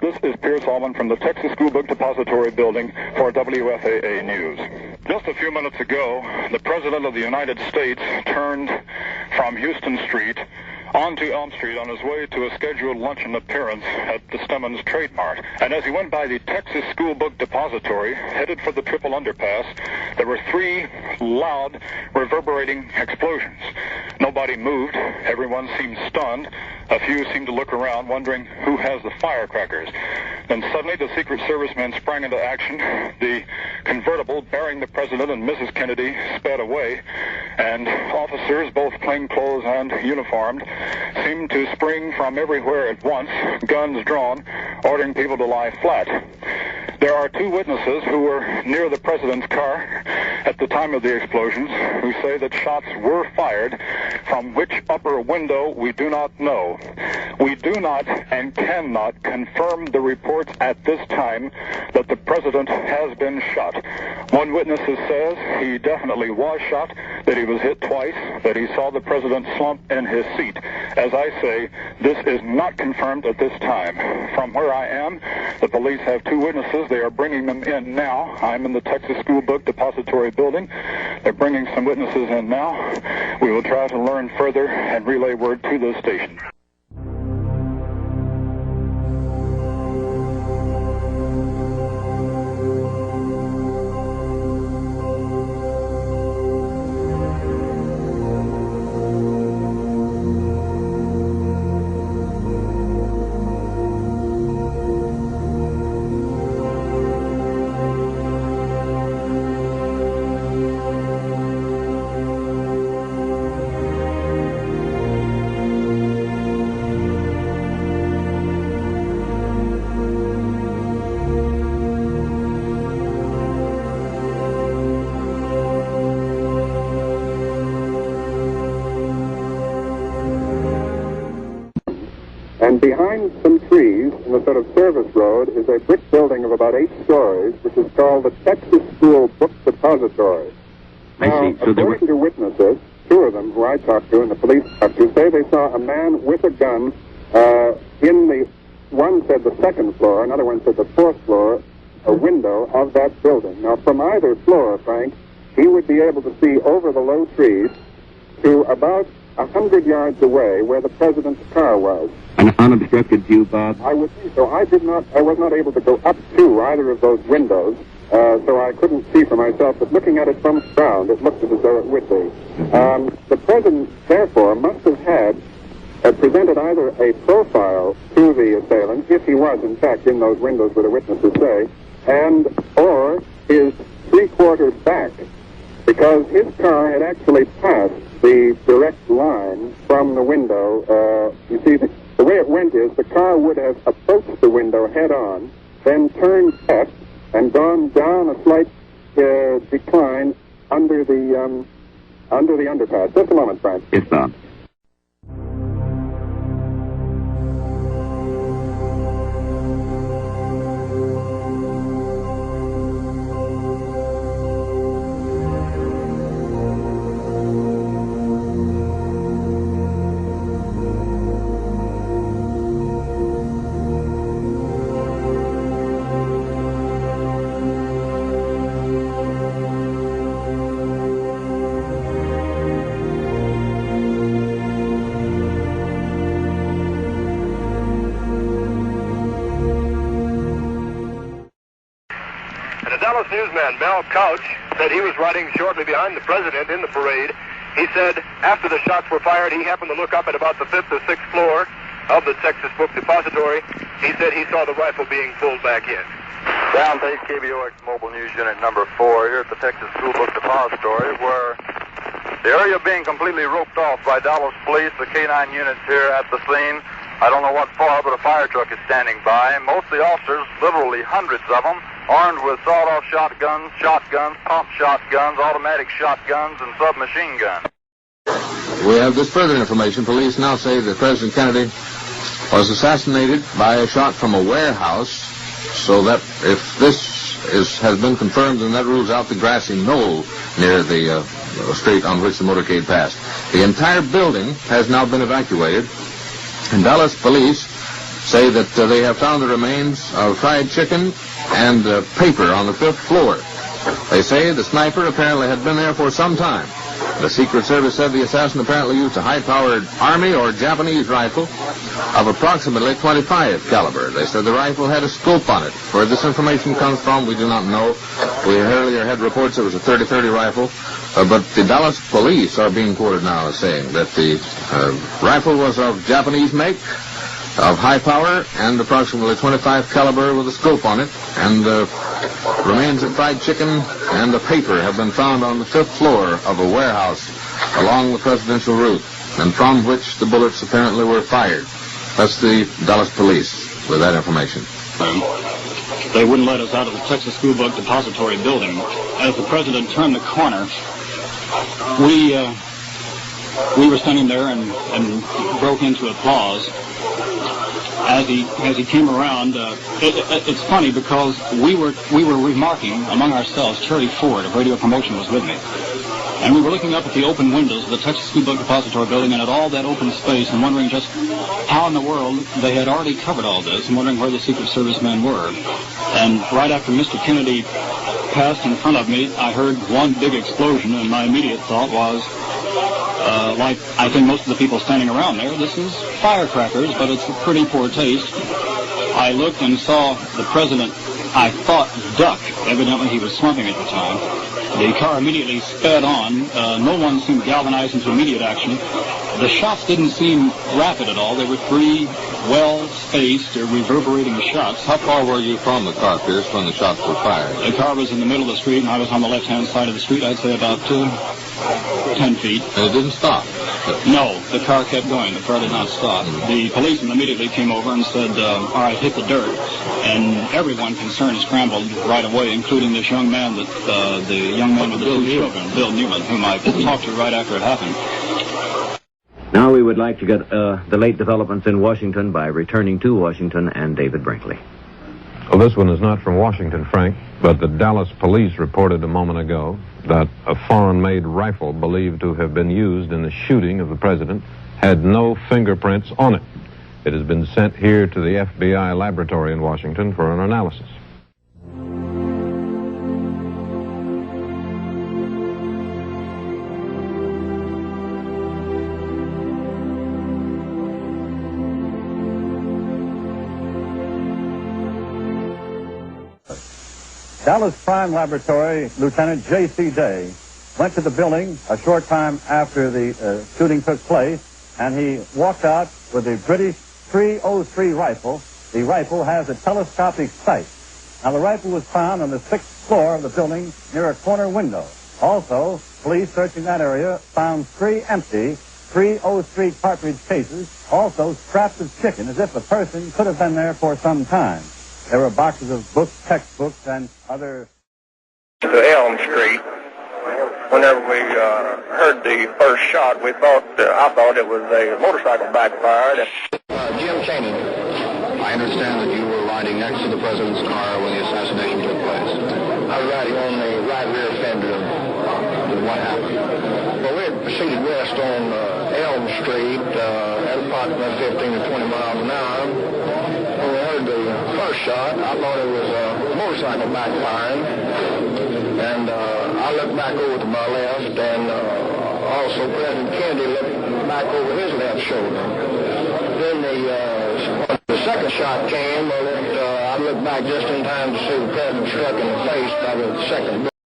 This is Pierce Allman from the Texas School Book Depository Building for WFAA News. Just a few minutes ago, the President of the United States turned from Houston Street onto Elm Street on his way to a scheduled luncheon appearance at the Stemmons Trade Mart. And as he went by the Texas School Book Depository, headed for the triple underpass, there were 3 loud, reverberating explosions. Nobody moved. Everyone seemed stunned. A few seemed to look around, wondering who has the firecrackers. Then suddenly the Secret Service men sprang into action. The convertible bearing the President and Mrs. Kennedy sped away, and officers, both plainclothes and uniformed, seemed to spring from everywhere at once, guns drawn, ordering people to lie flat. There are 2 witnesses who were near the President's car at the time of the explosions who say that shots were fired, from which upper window we do not know. We do not and cannot confirm the reports at this time that the President has been shot. One witness says he definitely was shot, that he was hit twice, that he saw the President slump in his seat. As I say, this is not confirmed at this time. From where I am, the police have 2 witnesses. They are bringing them in now. I'm in the Texas School Book Depository Building. They're bringing some witnesses in now. We will try to learn further and relay word to the station. And behind some trees in a sort of service road is a brick building of about 8 stories, which is called the Texas School Book Depository. Now, according to witnesses, 2 of them who I talked to and the police talked to, say they saw a man with a gun in the, one said the 2nd floor, another one said the 4th floor, a window of that building. Now, from either floor, Frank, he would be able to see over the low trees to about 100 yards away where the President's car was. An unobstructed view, Bob? I would think so. I was not able to go up to either of those windows, so I couldn't see for myself, but looking at it from the ground, it looked as though it would be. The President, therefore, must have had presented either a profile to the assailant, if he was, in fact, in those windows where the witnesses say, and or his 3/4 back, because his car had actually passed the direct line from the window. You see, the way it went is the car would have approached the window head-on, then turned left and gone down a slight decline under the underpass. Just a moment, Frank. Yes, Bob. Newsman Mel Couch said he was riding shortly behind the President in the parade. He said after the shots were fired, he happened to look up at about the 5th or 6th floor of the Texas Book Depository. He said he saw the rifle being pulled back in. Down to KBOX Mobile News Unit number 4 here at the Texas School Book Depository, where the area being completely roped off by Dallas Police, the K-9 units here at the scene. I don't know what for, but a fire truck is standing by. Most of the officers, literally hundreds of them, armed with sawed-off shotguns, pump shotguns, automatic shotguns, and submachine guns. We have this further information. Police now say that President Kennedy was assassinated by a shot from a warehouse, so that if this has been confirmed, then that rules out the grassy knoll near the street on which the motorcade passed. The entire building has now been evacuated, and Dallas police say that they have found the remains of fried chicken and paper on the 5th floor. They say the sniper apparently had been there for some time. The Secret Service said the assassin apparently used a high-powered Army or Japanese rifle of approximately .25 caliber. They said the rifle had a scope on it. Where this information comes from, we do not know. We earlier had reports it was a .30-30 rifle, but the Dallas police are being quoted now as saying that the rifle was of Japanese make, of high power, and approximately .25 caliber with a scope on it, and remains of fried chicken and the paper have been found on the 5th floor of a warehouse along the presidential route, and from which the bullets apparently were fired. That's the Dallas police with that information. They wouldn't let us out of the Texas School Book Depository building. As the president turned the corner, we were standing there and broke into applause. As he came around, it's funny because we were remarking among ourselves. Cherry Ford of Radio Promotion was with me, and we were looking up at the open windows of the Texas School Book Depository building and at all that open space and wondering just how in the world they had already covered all this and wondering where the Secret Service men were. And right after Mr. Kennedy passed in front of me, I heard one big explosion, and my immediate thought was, like I think most of the people standing around there, this is firecrackers, but it's a pretty poor taste. I looked and saw the president, I thought, duck. Evidently he was slumping at the time. The car immediately sped on. No one seemed galvanized into immediate action. The shots didn't seem rapid at all. There were 3 well-spaced or reverberating shots. How far were you from the car, Pierce, when the shots were fired? The car was in the middle of the street, and I was on the left-hand side of the street. I'd say about 10 feet. And it didn't stop? No, the car kept going. The car did not stop. The policeman immediately came over and said, all right, hit the dirt. And everyone concerned scrambled right away, including this young man, the young man with the 2 children, Bill Newman, whom I talked to right after it happened. Now we would like to get the late developments in Washington by returning to Washington and David Brinkley. Well, this one is not from Washington, Frank, but the Dallas police reported a moment ago that a foreign-made rifle believed to have been used in the shooting of the president had no fingerprints on it. It has been sent here to the FBI laboratory in Washington for an analysis. Dallas Crime Laboratory Lieutenant J.C. Day went to the building a short time after the shooting took place, and he walked out with a British .303 rifle. The rifle has a telescopic sight. Now, the rifle was found on the 6th floor of the building near a corner window. Also, police searching that area found 3 empty .303 cartridge cases, also scraps of chicken, as if the person could have been there for some time. There were boxes of books, textbooks, and other... To Elm Street, whenever we heard the first shot, I thought it was a motorcycle backfired. Jim Chaney, I understand that you were riding next to the president's car when the assassination took place. I was riding on the right rear fender of what happened. Well, we had proceeded west on Elm Street at approximately 15 to 20 miles an hour. When we heard the first shot, I thought it was a motorcycle backfiring, and I looked back over to my left, and also President Kennedy looked back over his left shoulder. Then the second shot came, I looked back just in time to see the president struck in the face by the second bullet.